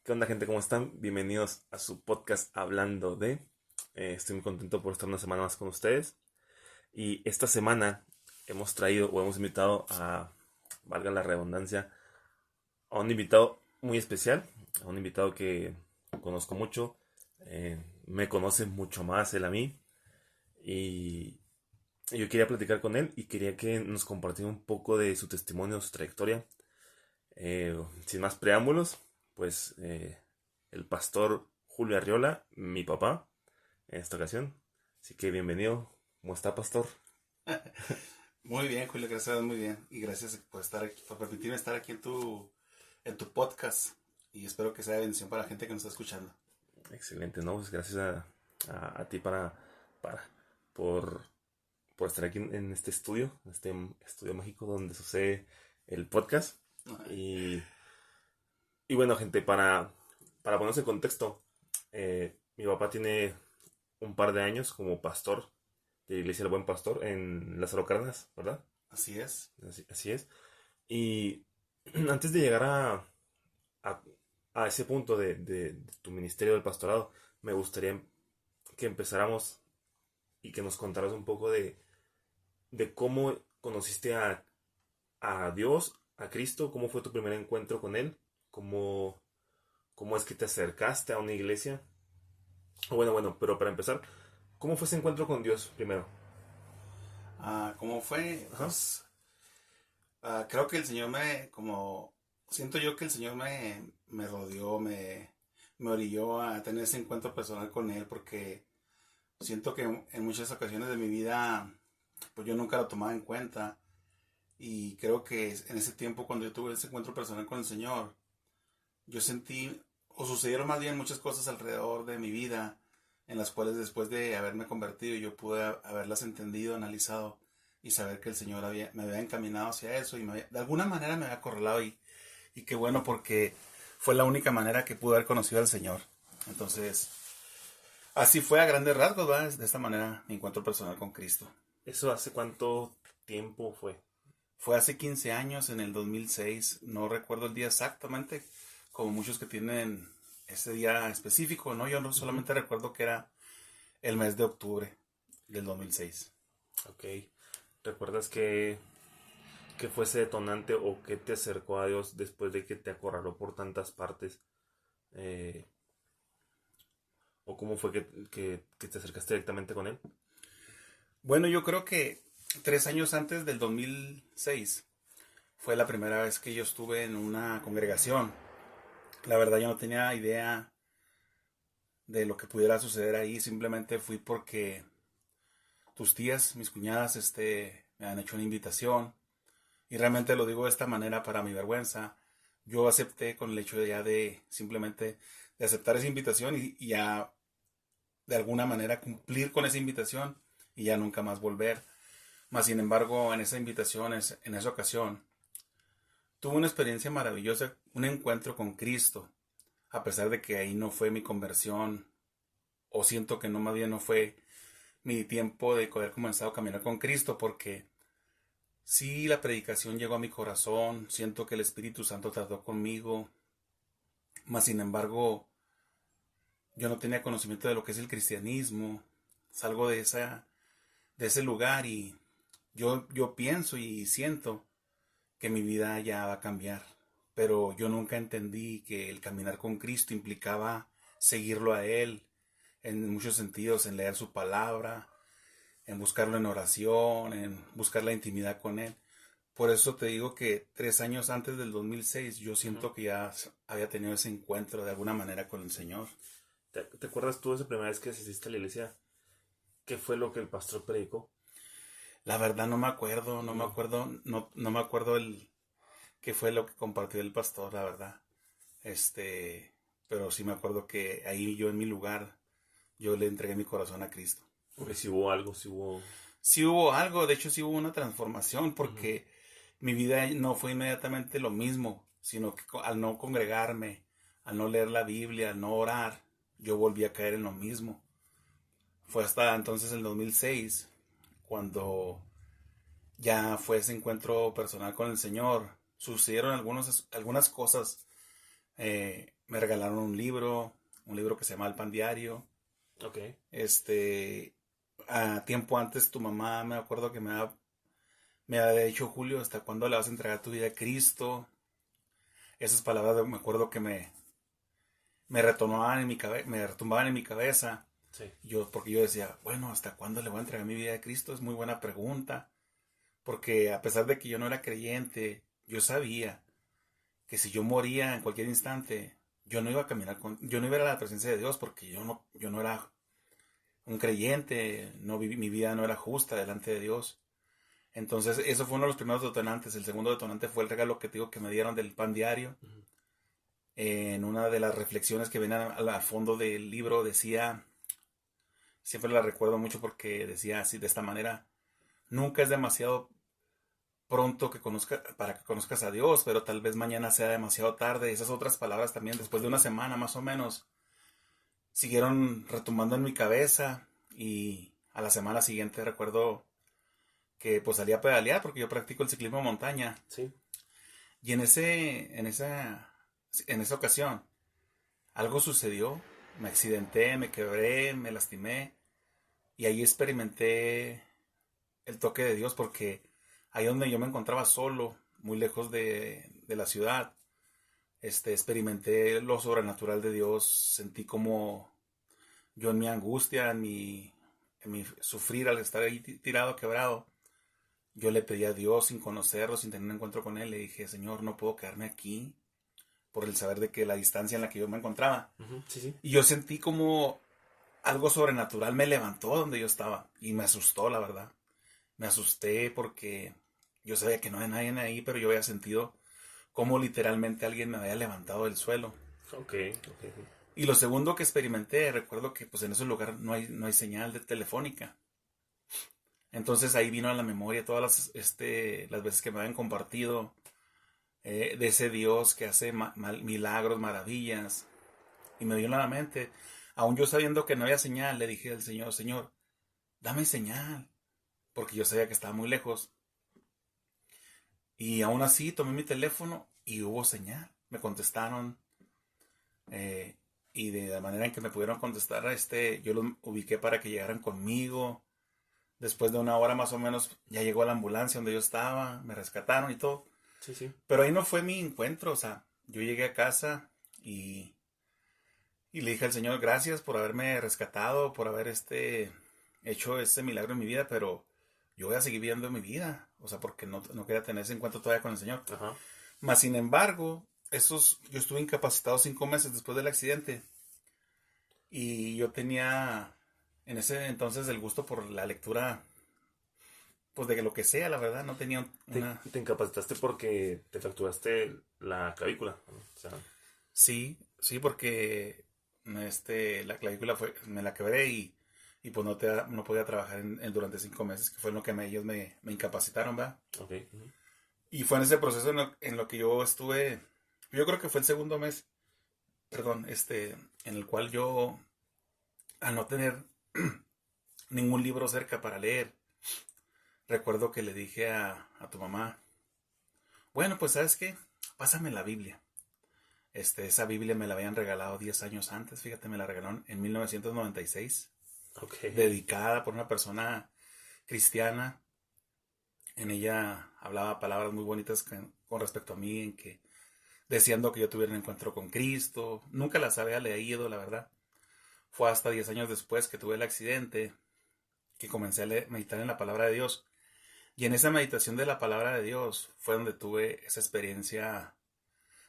¿Qué onda, gente? ¿Cómo están? Bienvenidos a su podcast Hablando de. Estoy muy contento por estar una semana más con ustedes. Y esta semana hemos traído o hemos invitado a, valga la redundancia, a un invitado muy especial, a un invitado que conozco mucho, me conoce mucho más él a mí. Y yo quería platicar con él y quería que nos compartiera un poco de su testimonio, su trayectoria. Sin más preámbulos, pues el pastor Julio Arriola, mi papá, en esta ocasión. Así que bienvenido. ¿Cómo está, pastor? Muy bien, Julio, gracias, muy bien. Y gracias por estar aquí, por permitirme estar aquí en tu podcast. Y espero que sea de bendición para la gente que nos está escuchando. Excelente, ¿no? Pues gracias a ti para, por, por estar aquí en este estudio mágico donde sucede el podcast. Ay. Y, y bueno, gente, para ponerse en contexto, mi papá tiene un par de años como pastor de la Iglesia del Buen Pastor en Lázaro Cárdenas, ¿verdad? Así es. Así es. Y antes de llegar a, a ese punto de tu ministerio del pastorado, me gustaría que empezáramos y que nos contaras un poco de cómo conociste a Dios, a Cristo, cómo fue tu primer encuentro con Él, cómo, cómo es que te acercaste a una iglesia. Bueno, pero para empezar, ¿cómo fue ese encuentro con Dios primero? ¿Cómo fue? Ajá. Pues creo que el Señor siento yo que el Señor me rodeó, me orilló a tener ese encuentro personal con Él, porque siento que en muchas ocasiones de mi vida, pues yo nunca lo tomaba en cuenta. Y creo que en ese tiempo, cuando yo tuve ese encuentro personal con el Señor, yo sentí, o sucedieron más bien muchas cosas alrededor de mi vida, en las cuales después de haberme convertido yo pude haberlas entendido, analizado y saber que el Señor me había encaminado hacia eso y de alguna manera me había acorralado y qué bueno, porque fue la única manera que pude haber conocido al Señor. Entonces, así fue a grandes rasgos, ¿verdad? De esta manera mi encuentro personal con Cristo. ¿Eso hace cuánto tiempo fue? Fue hace 15 años, en el 2006. No recuerdo el día exactamente, como muchos que tienen ese día específico, ¿no? Yo no Ujú. solamente recuerdo que era el mes de octubre del 2006. Ok. ¿Recuerdas que fuese detonante o que te acercó a Dios después de que te acorraló por tantas partes? Eh, ¿O cómo fue que te acercaste directamente con Él? Bueno, yo creo que 3 años antes del 2006 fue la primera vez que yo estuve en una congregación. La verdad yo no tenía idea de lo que pudiera suceder ahí, simplemente fui porque tus tías, mis cuñadas, me han hecho una invitación. Y realmente lo digo de esta manera para mi vergüenza. Yo acepté con el hecho de ya de simplemente de aceptar esa invitación y ya de alguna manera cumplir con esa invitación y ya nunca más volver. Mas sin embargo, en esa invitación, en esa ocasión, tuve una experiencia maravillosa, un encuentro con Cristo, a pesar de que ahí no fue mi conversión, o siento que no, más bien no fue mi tiempo de haber comenzado a caminar con Cristo, porque sí, la predicación llegó a mi corazón, siento que el Espíritu Santo trató conmigo, mas sin embargo yo no tenía conocimiento de lo que es el cristianismo, salgo de ese lugar y yo pienso y siento que mi vida ya va a cambiar, pero yo nunca entendí que el caminar con Cristo implicaba seguirlo a Él en muchos sentidos, en leer su palabra, en buscarlo en oración, en buscar la intimidad con Él. Por eso te digo que 3 años antes del 2006 yo Ujú. siento que ya había tenido ese encuentro de alguna manera con el Señor. ¿Te acuerdas tú de esa primera vez que asististe a la iglesia? ¿Qué fue lo que el pastor predicó? La verdad no me acuerdo, no me No. acuerdo, no me acuerdo qué fue lo que compartió el pastor, la verdad. Este, pero sí me acuerdo que ahí yo en mi lugar, yo le entregué mi corazón a Cristo. Porque si hubo algo, si hubo... Sí hubo algo, de hecho sí hubo una transformación, Ujú. porque mi vida no fue inmediatamente lo mismo, sino que al no congregarme, al no leer la Biblia, al no orar, yo volví a caer en lo mismo. Fue hasta entonces el 2006 cuando ya fue ese encuentro personal con el Señor. Sucedieron algunas cosas me regalaron un libro que se llama El Pan Diario. Ok. A tiempo antes tu mamá, me acuerdo que me había dicho, Julio, ¿hasta cuándo le vas a entregar tu vida a Cristo? Esas palabras me acuerdo que me retumbaban en mi cabeza. Sí. Porque yo decía, bueno, ¿hasta cuándo le voy a entregar mi vida a Cristo? Es muy buena pregunta. Porque a pesar de que yo no era creyente, yo sabía que si yo moría en cualquier instante, yo no iba a yo no iba a ir a la presencia de Dios porque yo no era un creyente, mi vida no era justa delante de Dios. Entonces, eso fue uno de los primeros detonantes. El segundo detonante fue el regalo que te digo que me dieron del Pan Diario. Ujú. En una de las reflexiones que venían al fondo del libro decía, siempre la recuerdo mucho porque decía así de esta manera: nunca es demasiado pronto para que conozcas a Dios, pero tal vez mañana sea demasiado tarde. Esas otras palabras también, después de una semana más o menos, siguieron retumbando en mi cabeza. Y a la semana siguiente recuerdo que pues salí a pedalear porque yo practico el ciclismo de montaña. Sí. Y en esa ocasión algo sucedió. Me accidenté, me quebré, me lastimé. Y ahí experimenté el toque de Dios porque ahí donde yo me encontraba solo, muy lejos de la ciudad, experimenté lo sobrenatural de Dios. Sentí como yo en mi angustia, en mi sufrir al estar ahí tirado, quebrado, yo le pedí a Dios sin conocerlo, sin tener un encuentro con Él. Le dije, Señor, no puedo quedarme aquí por el saber de que la distancia en la que yo me encontraba. Ujú. Sí, sí. Y yo sentí como algo sobrenatural me levantó donde yo estaba. Y me asustó, la verdad. Me asusté porque yo sabía que no había nadie ahí, pero yo había sentido como literalmente alguien me había levantado del suelo. Ok, ok. Y lo segundo que experimenté, recuerdo que pues en ese lugar no hay señal de telefónica. Entonces ahí vino a la memoria todas las veces que me habían compartido de ese Dios que hace milagros, maravillas. Y me vino a la mente, aún yo sabiendo que no había señal, le dije al Señor, Señor, dame señal, porque yo sabía que estaba muy lejos. Y aún así tomé mi teléfono y hubo señal. Me contestaron, eh, y de la manera en que me pudieron contestar, yo los ubiqué para que llegaran conmigo. Después de una hora más o menos ya llegó la ambulancia donde yo estaba, me rescataron y todo. Sí, sí. Pero ahí no fue mi encuentro, o sea, yo llegué a casa y le dije al Señor, gracias por haberme rescatado, por haber hecho este milagro en mi vida, pero yo voy a seguir viviendo mi vida, o sea, porque no quería tener ese encuentro todavía con el Señor. Ajá. Mas, sin embargo, yo estuve incapacitado 5 meses después del accidente y yo tenía en ese entonces el gusto por la lectura, pues de lo que sea, la verdad, no tenía una... Te incapacitaste porque te fracturaste la clavícula, ¿no? O sea, Sí, sí, porque la clavícula me la quebré y pues no podía trabajar durante 5 meses, que fue en lo que ellos me incapacitaron, ¿verdad? ok. Ujú. Y fue en ese proceso en lo que yo estuve, yo creo que fue el segundo mes, perdón, en el cual yo, al no tener ningún libro cerca para leer, recuerdo que le dije a tu mamá, bueno, pues ¿sabes qué? Pásame la Biblia. Esa Biblia me la habían regalado 10 años antes, fíjate, me la regalaron en 1996, Ok. dedicada por una persona cristiana. En ella hablaba palabras muy bonitas con respecto a mí, deseando que yo tuviera un encuentro con Cristo. Nunca las había leído, la verdad. Fue hasta 10 años después que tuve el accidente que comencé a meditar en la palabra de Dios. Y en esa meditación de la palabra de Dios fue donde tuve esa experiencia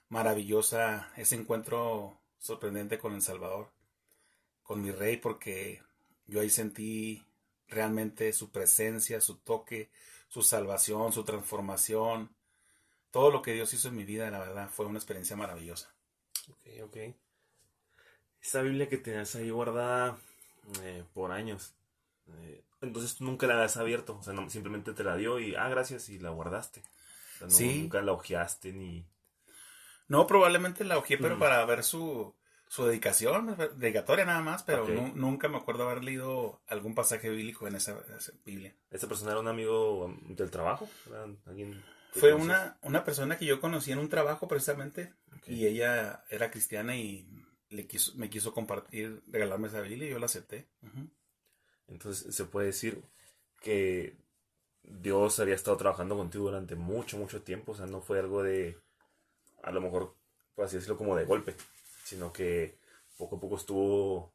maravillosa, ese encuentro sorprendente con el Salvador, con mi Rey, porque yo ahí sentí realmente su presencia, su toque, su salvación, su transformación, todo lo que Dios hizo en mi vida, la verdad, fue una experiencia maravillosa. Ok, ok. Esa Biblia que tenías ahí guardada por años. Entonces tú nunca la has abierto. O sea, simplemente te la dio y, gracias, y la guardaste. O sea, Sí, nunca la hojeaste ni... no, probablemente la hojeé, pero Mm. para ver su dedicación, dedicatoria nada más, pero Ok. nunca me acuerdo haber leído algún pasaje bíblico en esa Biblia. ¿Esa persona era un amigo del trabajo? ¿Era alguien? Fue una persona que yo conocí en un trabajo precisamente, Okay. y ella era cristiana y me quiso compartir, regalarme esa Biblia y yo la acepté. Ujú. Entonces se puede decir que Dios había estado trabajando contigo durante mucho, mucho tiempo. O sea, no fue algo de, a lo mejor, por así decirlo, como de golpe, sino que poco a poco estuvo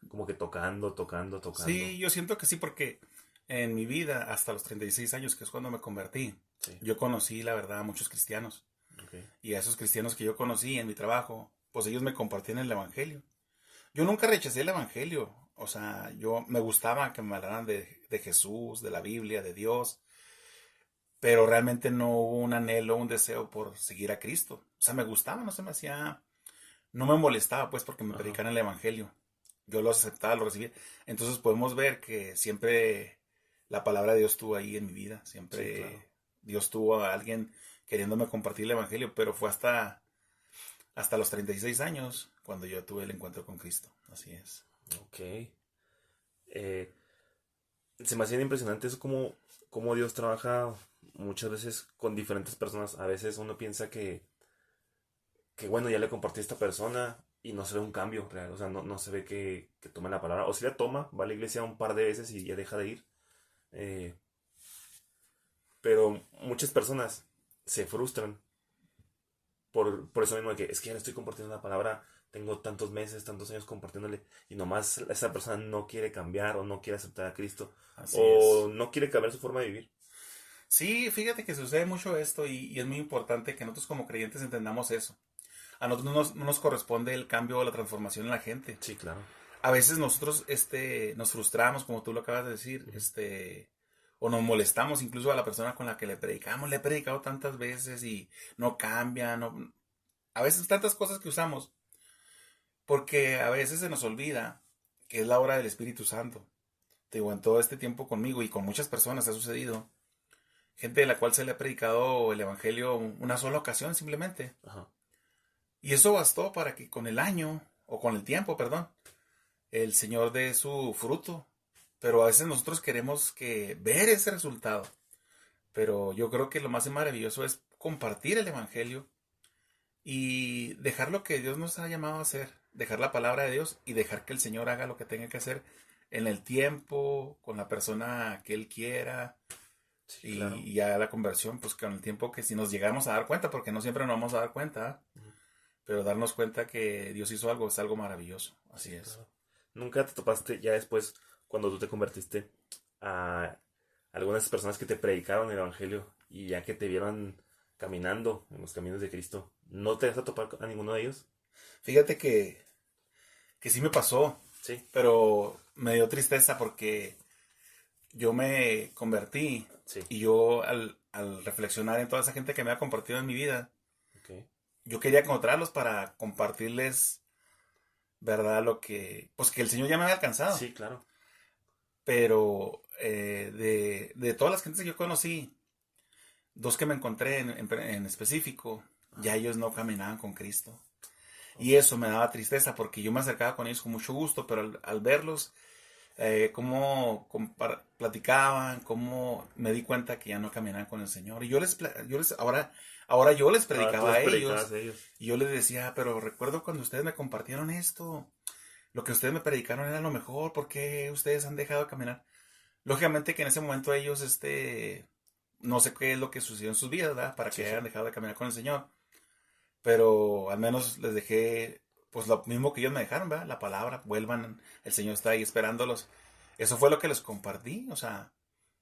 como que tocando, tocando, tocando. Sí, yo siento que sí, porque en mi vida, hasta los 36 años, que es cuando me convertí, Sí, yo conocí, la verdad, a muchos cristianos. ok, Y a esos cristianos que yo conocí en mi trabajo, pues ellos me compartían el Evangelio. Yo nunca rechacé el Evangelio. O sea, yo me gustaba que me hablaran de Jesús, de la Biblia, de Dios, pero realmente no hubo un anhelo, un deseo por seguir a Cristo. O sea, me gustaba, no se me hacía, no me molestaba pues porque me ajá, predicaran el Evangelio. Yo lo aceptaba, lo recibía. Entonces podemos ver que siempre la palabra de Dios estuvo ahí en mi vida. sí, claro, Siempre Dios tuvo a alguien queriéndome compartir el Evangelio, pero fue hasta los 36 años cuando yo tuve el encuentro con Cristo. Así es. ok. Eh, Se me hacía impresionante eso como Dios trabaja muchas veces con diferentes personas. A veces uno piensa que bueno, ya le compartí a esta persona y no se ve un cambio real. O sea, no se ve que tome la palabra. O si la toma, va a la iglesia un par de veces y ya deja de ir. Eh, pero muchas personas se frustran por eso mismo de que es que ya le estoy compartiendo la palabra, tengo tantos meses, tantos años compartiéndole y nomás esa persona no quiere cambiar o no quiere aceptar a Cristo Así o es. no quiere cambiar su forma de vivir. Sí, fíjate que sucede mucho esto y es muy importante que nosotros como creyentes entendamos eso. A nosotros no nos corresponde el cambio o la transformación en la gente. Sí, claro. A veces nosotros nos frustramos, como tú lo acabas de decir, Ujú. o nos molestamos incluso a la persona con la que le predicamos. Le he predicado tantas veces y no cambia, no, a veces tantas cosas que usamos, porque a veces se nos olvida que es la obra del Espíritu Santo. Te digo, en todo este tiempo conmigo y con muchas personas ha sucedido, gente de la cual se le ha predicado el Evangelio una sola ocasión simplemente. Ajá. Y eso bastó para que con el año, o con el tiempo, perdón, el Señor dé su fruto. Pero a veces nosotros queremos ver ese resultado. Pero yo creo que lo más maravilloso es compartir el Evangelio y dejar lo que Dios nos ha llamado a hacer, dejar la palabra de Dios y dejar que el Señor haga lo que tenga que hacer en el tiempo, con la persona que Él quiera Sí, claro. y haga la conversión, pues con el tiempo que si nos llegamos a dar cuenta, porque no siempre nos vamos a dar cuenta, ¿eh? Ujú. Pero darnos cuenta que Dios hizo algo es algo maravilloso, así Sí, es. claro. ¿Nunca te topaste ya después, cuando tú te convertiste, a algunas personas que te predicaron el Evangelio y ya que te vieron caminando en los caminos de Cristo, no te vas a topar a ninguno de ellos? Fíjate que sí me pasó, Sí, pero me dio tristeza porque yo me convertí sí, y yo al reflexionar en toda esa gente que me ha compartido en mi vida, ok. yo quería encontrarlos para compartirles, ¿verdad? Pues que el Señor ya me había alcanzado. Sí, claro. Pero de todas las gentes que yo conocí, dos que me encontré en específico, ya Ajá, ellos no caminaban con Cristo. Y ok. eso me daba tristeza porque yo me acercaba con ellos con mucho gusto, pero al verlos, cómo platicaban, cómo me di cuenta que ya no caminaban con el Señor. Y ahora yo les Ahora tú predicaba les a predicabas ellos. a ellos. Y yo les decía, pero recuerdo cuando ustedes me compartieron esto, lo que ustedes me predicaron era lo mejor, ¿por qué ustedes han dejado de caminar? Lógicamente que en ese momento ellos, no sé qué es lo que sucedió en sus vidas, ¿verdad? Para Sí, que sí. hayan dejado de caminar con el Señor. Pero al menos les dejé, pues lo mismo que ellos me dejaron, ¿verdad? La palabra, vuelvan, el Señor está ahí esperándolos. Eso fue lo que les compartí, o sea,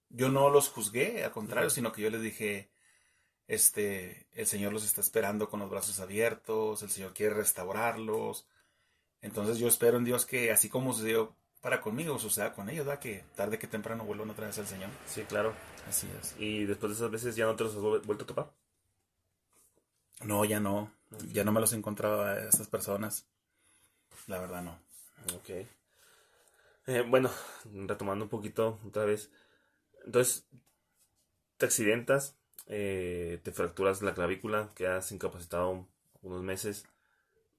yo no los juzgué, al contrario, Ujú. sino que yo les dije, el Señor los está esperando con los brazos abiertos, el Señor quiere restaurarlos. Entonces yo espero en Dios que así como sucedió para conmigo, suceda con ellos, ¿verdad? Que tarde que temprano vuelvan otra vez al Señor. Sí, claro. Así es. Y después de esas veces ya no te los has vuelto a topar. No, Ok, ya no me los encontraba a estas personas, la verdad no. ok. Bueno, retomando un poquito otra vez. Entonces, te accidentas, te fracturas la clavícula, quedas incapacitado unos meses.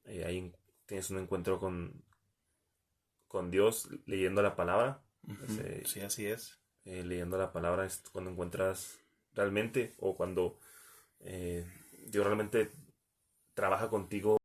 Ahí tienes un encuentro con Dios leyendo la palabra. Ujú, Ese, sí, así es. leyendo la palabra es cuando encuentras realmente, o cuando Dios realmente trabaja contigo